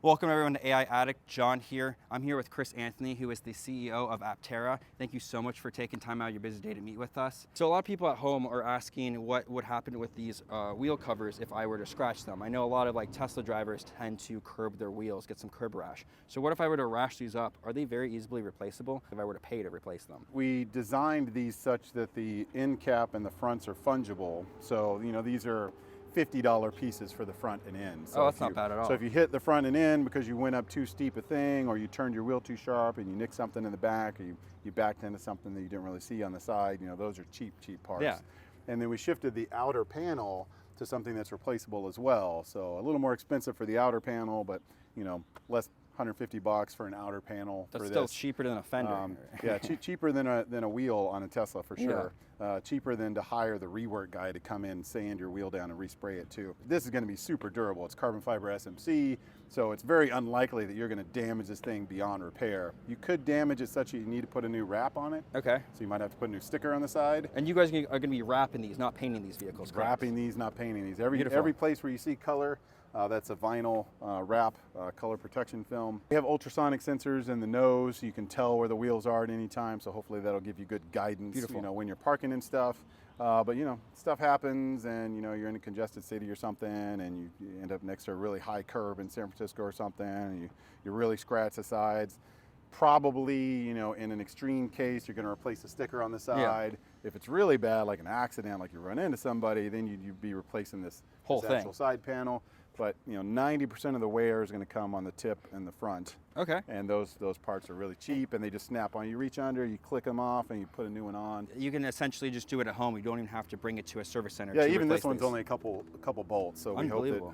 Welcome everyone to AI Addict. John here. I'm here with Chris Anthony, who is the CEO of Aptera. Thank you so much for taking time out of your busy day to meet with us. So a lot of people at home are asking what would happen with these wheel covers if I were to scratch them. I know a lot of Tesla drivers tend to curb their wheels, get some curb rash. So what if I were to rash these up? Are they very easily replaceable if I were to pay to replace them? We designed these such that the end cap and the fronts are fungible. So, these are $50 pieces for the front and end. So that's not bad at all. So if you hit the front and end because you went up too steep a thing, or you turned your wheel too sharp and you nicked something in the back, or you backed into something that you didn't really see on the side, those are cheap parts. Yeah. And then we shifted the outer panel to something that's replaceable as well. So a little more expensive for the outer panel, but less, $150 for an outer panel. That's for still this. cheaper than a fender. Yeah, cheaper than a wheel on a Tesla for sure. Yeah. Cheaper than to hire the rework guy to come in, sand your wheel down and respray it too. This is going to be super durable. It's carbon fiber SMC, so it's very unlikely that you're going to damage this thing beyond repair. You could damage it such that you need to put a new wrap on it. Okay. So you might have to put a new sticker on the side. And you guys are going to be wrapping these, not painting these vehicles, correct? Wrapping these, not painting these. Every place where you see color, that's a vinyl wrap, color protection film. We have ultrasonic sensors in the nose, so you can tell where the wheels are at any time, so hopefully that'll give you good guidance. Beautiful. When you're parking and stuff. But stuff happens, and you're in a congested city or something, and you end up next to a really high curb in San Francisco or something, and you really scratch the sides. Probably, in an extreme case, you're going to replace the sticker on the side. Yeah. If it's really bad, like an accident, like you run into somebody, then you'd be replacing this whole thing. Actual side panel. But 90% of the wear is going to come on the tip and the front. Okay. And those parts are really cheap, and they just snap on. You reach under, you click them off, and you put a new one on. You can essentially just do it at home. You don't even have to bring it to a service center. Yeah, to even this one's these. only a couple bolts, so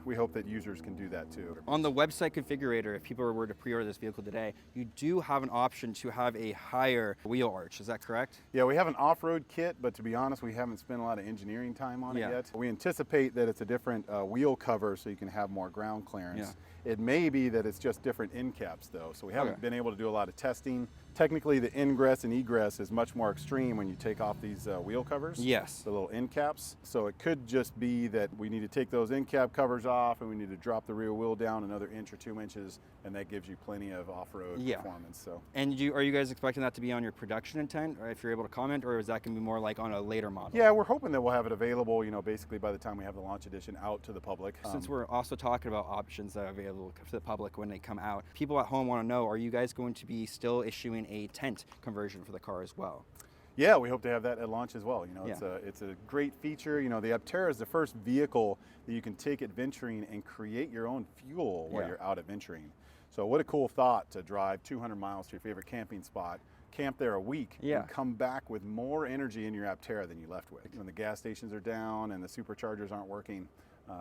we hope that users can do that too. On the website configurator, if people were to pre-order this vehicle today, you do have an option to have a higher wheel arch. Is that correct? Yeah, we have an off-road kit, but to be honest, we haven't spent a lot of engineering time on it yet. We anticipate that it's a different wheel cover, so you can have more ground clearance. Yeah. It may be that it's just different end caps though, so we haven't been able to do a lot of testing. Technically, the ingress and egress is much more extreme when you take off these wheel covers. Yes. The little end caps. So it could just be that we need to take those end cap covers off, and we need to drop the rear wheel down another inch or 2 inches, and that gives you plenty of off-road performance. So. And are you guys expecting that to be on your production intent, or if you're able to comment, or is that going to be more like on a later model? Yeah, we're hoping that we'll have it available, basically by the time we have the launch edition out to the public. Since we're also talking about options that are available to the public when they come out, people at home want to know, are you guys going to be still issuing a tent conversion for the car as well? Yeah, we hope to have that at launch as well. It's a great feature. The Aptera is the first vehicle that you can take adventuring and create your own fuel while you're out adventuring. So what a cool thought to drive 200 miles to your favorite camping spot, camp there a week, and come back with more energy in your Aptera than you left with. When the gas stations are down and the superchargers aren't working,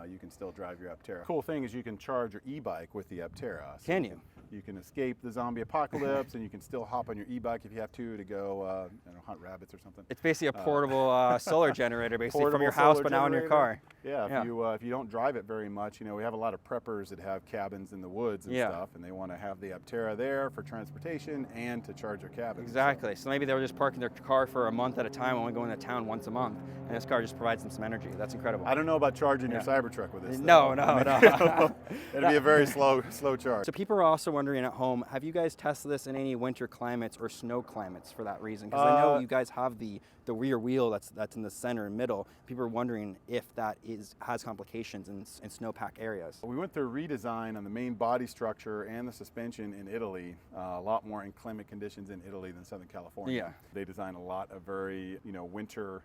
you can still drive your Aptera. Cool thing is you can charge your e-bike with the Aptera. So can you? You can escape the zombie apocalypse, and you can still hop on your e-bike if you have to go hunt rabbits or something. It's basically a portable solar generator, basically from your house, but now in your car. Yeah, if you don't drive it very much, we have a lot of preppers that have cabins in the woods and stuff, and they want to have the Aptera there for transportation and to charge their cabins. Exactly. So maybe they were just parking their car for a month at a time, only going to town once a month, and this car just provides them some energy. That's incredible. I don't know about charging your Cybertruck with this. No. It'll be a very slow charge. So people are also wondering at home, have you guys tested this in any winter climates or snow climates for that reason? Because I know you guys have the rear wheel that's in the center and middle. People are wondering if that has complications in snowpack areas. We went through a redesign on the main body structure and the suspension in Italy. A lot more inclement conditions in Italy than Southern California. Yeah. They design a lot of very winter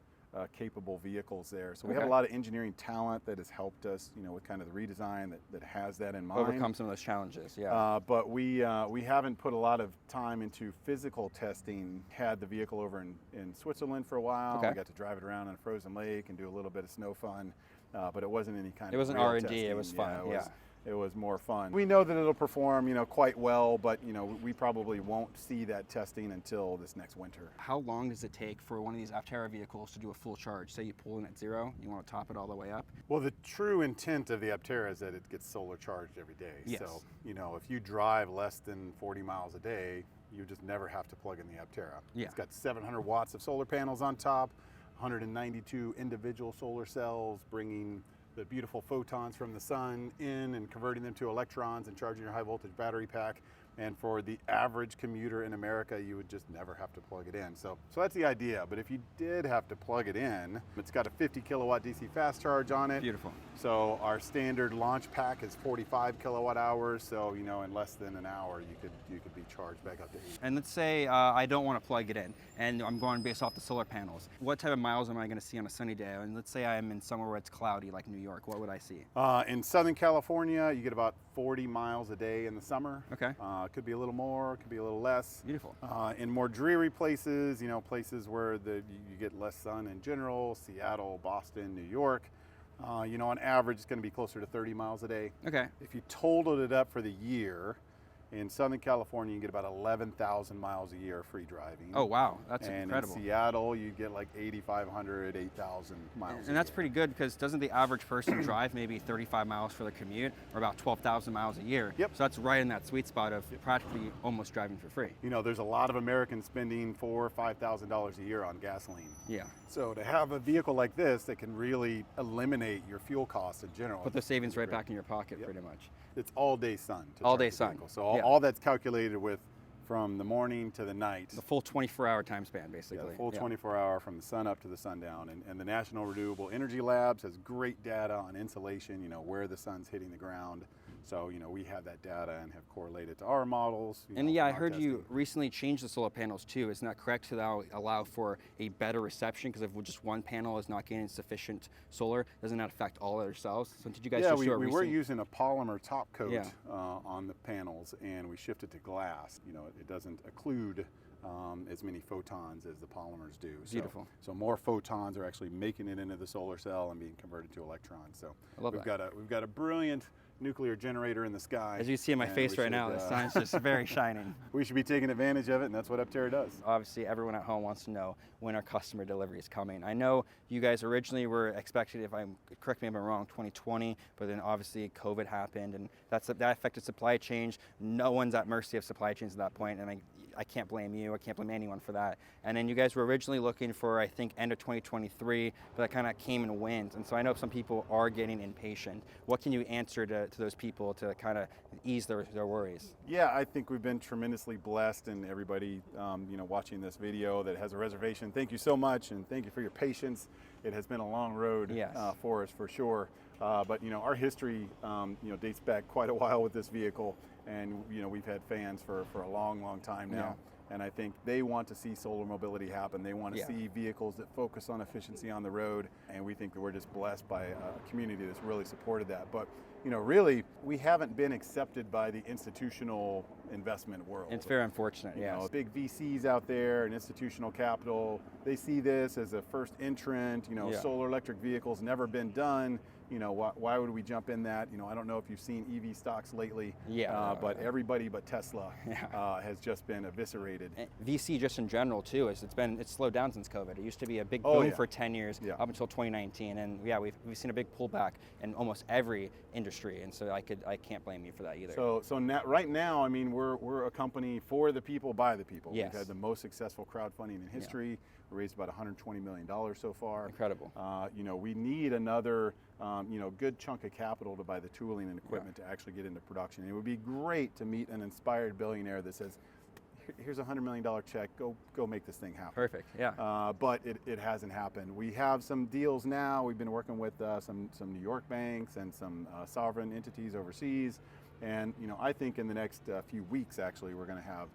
capable vehicles there. So we have a lot of engineering talent that has helped us, with kind of the redesign that has that in mind. Overcome some of those challenges, but we haven't put a lot of time into physical testing. Had the vehicle over in Switzerland for a while. We got to drive it around on a frozen lake and do a little bit of snow fun, but it wasn't any kind of. It wasn't R&D. It was fun. It was more fun. We know that it'll perform, quite well, but we probably won't see that testing until this next winter. How long does it take for one of these Aptera vehicles to do a full charge? Say you pull in at 0, you want to top it all the way up? Well, the true intent of the Aptera is that it gets solar charged every day. Yes. So, if you drive less than 40 miles a day, you just never have to plug in the Aptera. Yeah. It's got 700 watts of solar panels on top, 192 individual solar cells, bringing the beautiful photons from the sun in and converting them to electrons and charging your high voltage battery pack. And for the average commuter in America, you would just never have to plug it in. So that's the idea. But if you did have to plug it in, it's got a 50 kilowatt DC fast charge on it. Beautiful. So our standard launch pack is 45 kilowatt hours. So, you know, in less than an hour, you could be charged back up to 8. And let's say I don't want to plug it in, and I'm going based off the solar panels. What type of miles am I going to see on a sunny day? And let's say I'm in somewhere where it's cloudy, like New York. What would I see? In Southern California, you get about 40 miles a day in the summer. Okay. Could be a little more, could be a little less. Beautiful. In more dreary places, you know, places where you get less sun in general, Seattle, Boston, New York, you know, on average, it's going to be closer to 30 miles a day. Okay. If you totaled it up for the year, in Southern California, you get about 11,000 miles a year free driving. Oh, wow. That's and incredible. In Seattle, you get like 8,500, 8,000 miles. And that's pretty good, because doesn't the average person drive maybe 35 miles for the commute, or about 12,000 miles a year? Yep. So that's right in that sweet spot of practically almost driving for free. You know, there's a lot of Americans spending $4,000 or $5,000 a year on gasoline. Yeah. So to have a vehicle like this that can really eliminate your fuel costs in general. Put the savings right back in your pocket, pretty much. It's all day sun. All day sun. So all that's calculated with from the morning to the night. The full 24-hour time span, basically. Yeah, the full 24-hour from the sun up to the sundown. And the National Renewable Energy Labs has great data on insolation, you know, where the sun's hitting the ground. So, you know, we have that data and have correlated to our models. And yeah, I heard you recently changed the solar panels too. Isn't that correct, to allow for a better reception? Because if just one panel is not getting sufficient solar, doesn't that affect all other cells? So did you guys just do it recently? We were using a polymer top coat on the panels, and we shifted to glass. You know, it doesn't occlude as many photons as the polymers do. Beautiful. So more photons are actually making it into the solar cell and being converted to electrons. So we've got a brilliant nuclear generator in the sky. As you see in my face right now, the sun's just very shining. We should be taking advantage of it, and that's what Aptera does. Obviously, everyone at home wants to know when our customer delivery is coming. I know you guys originally were expected, correct me if I'm wrong, 2020, but then obviously COVID happened, and that affected supply chains. No one's at mercy of supply chains at that point, and I can't blame you. I can't blame anyone for that. And then you guys were originally looking for, I think, end of 2023, but that kind of came and went. And so I know some people are getting impatient. What can you answer to those people to kind of ease their worries? Yeah, I think we've been tremendously blessed, and everybody, you know, watching this video that has a reservation, thank you so much, and thank you for your patience. It has been a long road for us, for sure. But you know, our history, you know, dates back quite a while with this vehicle, and you know, we've had fans for a long, long time now. Yeah. And I think they want to see solar mobility happen. They want to see vehicles that focus on efficiency on the road, and we think that we're just blessed by a community that's really supported that. But you know, really, we haven't been accepted by the institutional investment world. It's very unfortunate, You know, big VCs out there and institutional capital, they see this as a first entrant. You know, solar electric vehicles never been done. You know, why would we jump in that? You know, I don't know if you've seen EV stocks lately, but everybody but Tesla has just been eviscerated. And VC just in general too, it's slowed down since COVID. It used to be a big boom for 10 years up until 2019, and we've seen a big pullback in almost every industry, and so I can't blame you for that either. So right now, I mean, we're a company for the people, by the people. Yes. We've had the most successful crowdfunding in history. We raised about $120 million so far. Incredible. You know, we need another you know, good chunk of capital to buy the tooling and equipment to actually get into production. It would be great to meet an inspired billionaire that says, here's a $100 million check, go make this thing happen. Perfect, yeah. But it hasn't happened. We have some deals now. We've been working with some New York banks and some sovereign entities overseas. And you know, I think in the next few weeks, actually, we're going to have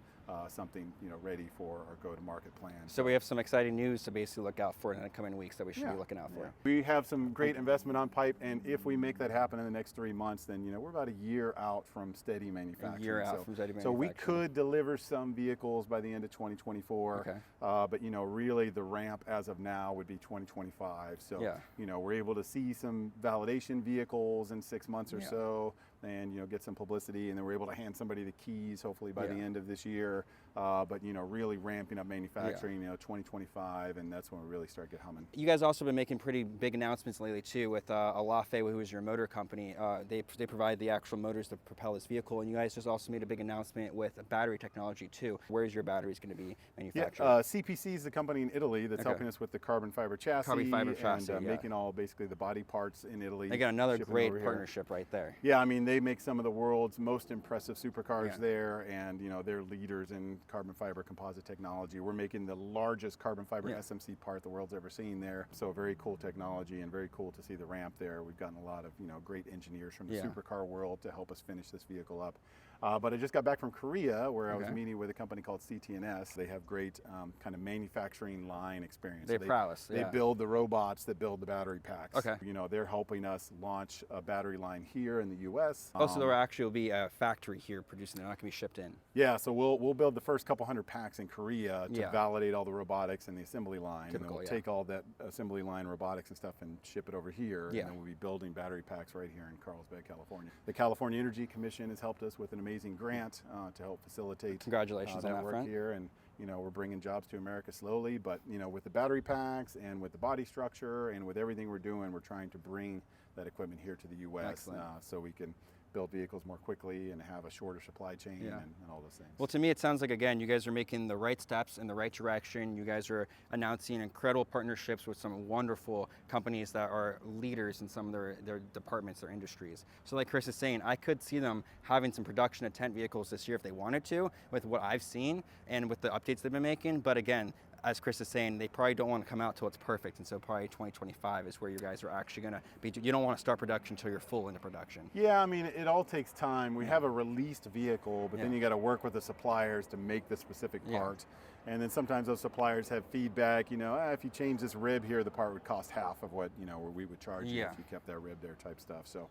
something, you know, ready for our go-to-market plan. So we have some exciting news to basically look out for in the coming weeks that we should be looking out for. We have some great investment on pipe, and if we make that happen in the next 3 months, then you know, we're about a year out from steady manufacturing. A year out from steady manufacturing. So we could deliver some vehicles by the end of 2024. Okay. But you know, really the ramp as of now would be 2025. So you know, we're able to see some validation vehicles in 6 months or so. and get some publicity, and then we're able to hand somebody the keys hopefully by the end of this year. But really ramping up manufacturing, 2025, and that's when we really start get humming. You guys also been making pretty big announcements lately too with Alafe, who is your motor company. They provide the actual motors to propel this vehicle, and you guys just also made a big announcement with battery technology too. Where's your batteries going to be manufactured? CPC is the company in Italy that's helping us with the carbon fiber chassis, and making all basically the body parts in Italy. They got another great partnership right there. Yeah, I mean, they make some of the world's most impressive supercars there, and they're leaders in carbon fiber composite technology. We're making the largest carbon fiber SMC part the world's ever seen there. So very cool technology, and very cool to see the ramp there. We've gotten a lot of great engineers from the supercar world to help us finish this vehicle up. But I just got back from Korea, where I was meeting with a company called CT&S. They have great kind of manufacturing line experience. They prowess. They build the robots that build the battery packs. They're helping us launch a battery line here in the U.S. So there actually will be a factory here producing. They're not going to be shipped in. Yeah, so we'll build the first couple hundred packs in Korea to validate all the robotics and the assembly line. Typical, and we'll take all that assembly line robotics and stuff and ship it over here. And then we'll be building battery packs right here in Carlsbad, California. The California Energy Commission has helped us with an amazing grant to help facilitate Congratulations on that work front. here. And we're bringing jobs to America slowly, but with the battery packs and with the body structure and with everything we're doing, we're trying to bring that equipment here to the U.S. So we can build vehicles more quickly and have a shorter supply chain and all those things. Well, to me, it sounds like, again, you guys are making the right steps in the right direction. You guys are announcing incredible partnerships with some wonderful companies that are leaders in some of their departments, their industries. So like Chris is saying, I could see them having some production intent vehicles this year if they wanted to, with what I've seen and with the updates they've been making. But again, as Chris is saying, they probably don't want to come out till it's perfect, and so probably 2025 is where you guys are actually going to be. You don't want to start production until you're full into production. Yeah, I mean, it all takes time. We have a released vehicle, but then you got to work with the suppliers to make the specific part. And then sometimes those suppliers have feedback, if you change this rib here, the part would cost half of what, we would charge you if you kept that rib there type stuff. So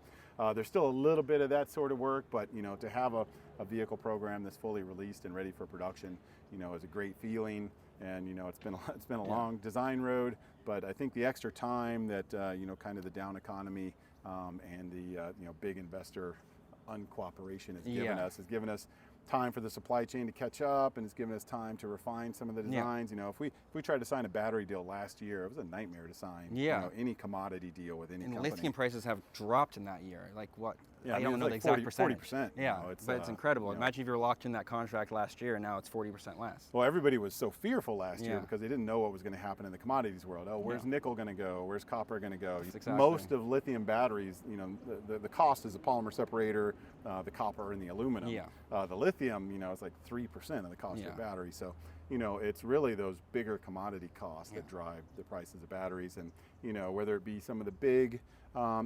there's still a little bit of that sort of work, but, to have a vehicle program that's fully released and ready for production, is a great feeling. And it's been a long design road, but I think the extra time that kind of the down economy and the big investor uncooperation has given us time for the supply chain to catch up, and it's given us time to refine some of the designs. If we tried to sign a battery deal last year, it was a nightmare to sign. Any commodity deal with any company. Lithium prices have dropped in that year. Like what? Yeah, I don't know like the exact 40%. Yeah, but it's incredible. Imagine if you were locked in that contract last year, and now it's 40% less. Well, everybody was so fearful last year because they didn't know what was going to happen in the commodities world. Oh, where's nickel going to go? Where's copper going to go? Most of lithium batteries, the cost is the polymer separator, the copper, and the aluminum. The lithium, it's like 3% of the cost of the battery. So, it's really those bigger commodity costs that drive the prices of batteries. And, whether it be some of the big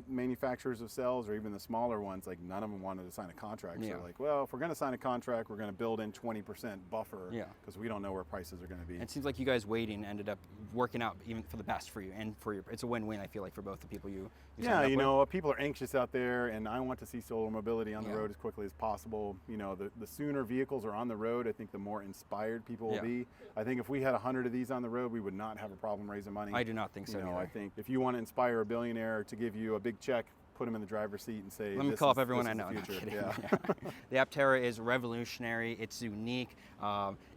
manufacturers of cells or even the smaller ones, like none of them wanted to sign a contract. So like, well, if we're going to sign a contract, we're going to build in 20% buffer because we don't know where prices are going to be. And it seems like you guys waiting ended up working out even for the best for you and for your. It's a win-win, I feel like, for both the people you signed up with. People are anxious out there, and I want to see solar mobility on the road as quickly as possible. The sooner vehicles are on the road, I think the more inspired people will be. I think if we had 100 of these on the road, we would not have a problem raising money. I do not think so. I think if you want to inspire a billionaire to give you a big check, put them in the driver's seat and say, let me call up everyone I know. The future. The Aptera is revolutionary. It's unique.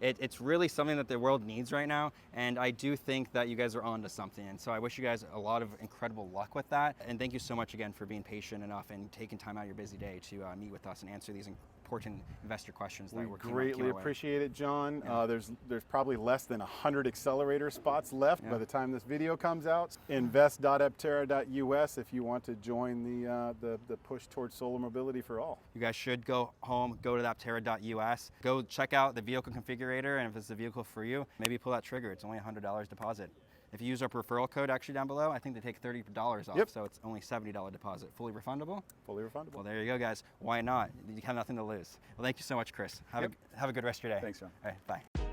It's really something that the world needs right now. And I do think that you guys are onto something. And so I wish you guys a lot of incredible luck with that. And thank you so much again for being patient enough and taking time out of your busy day to meet with us and answer these important investor questions that we greatly appreciate it, John. There's probably less than 100 accelerator spots left by the time this video comes out. Invest.aptera.us if you want to join the push towards solar mobility for all. You guys should go home, go to aptera.us, go check out the vehicle configurator, and if it's a vehicle for you, maybe pull that trigger. It's only $100 deposit. If you use our referral code actually down below, I think they take $30 off, so it's only $70 deposit. Fully refundable? Fully refundable. Well, there you go, guys. Why not? You have nothing to lose. Well, thank you so much, Chris. Have a good rest of your day. Thanks, John. All right, bye.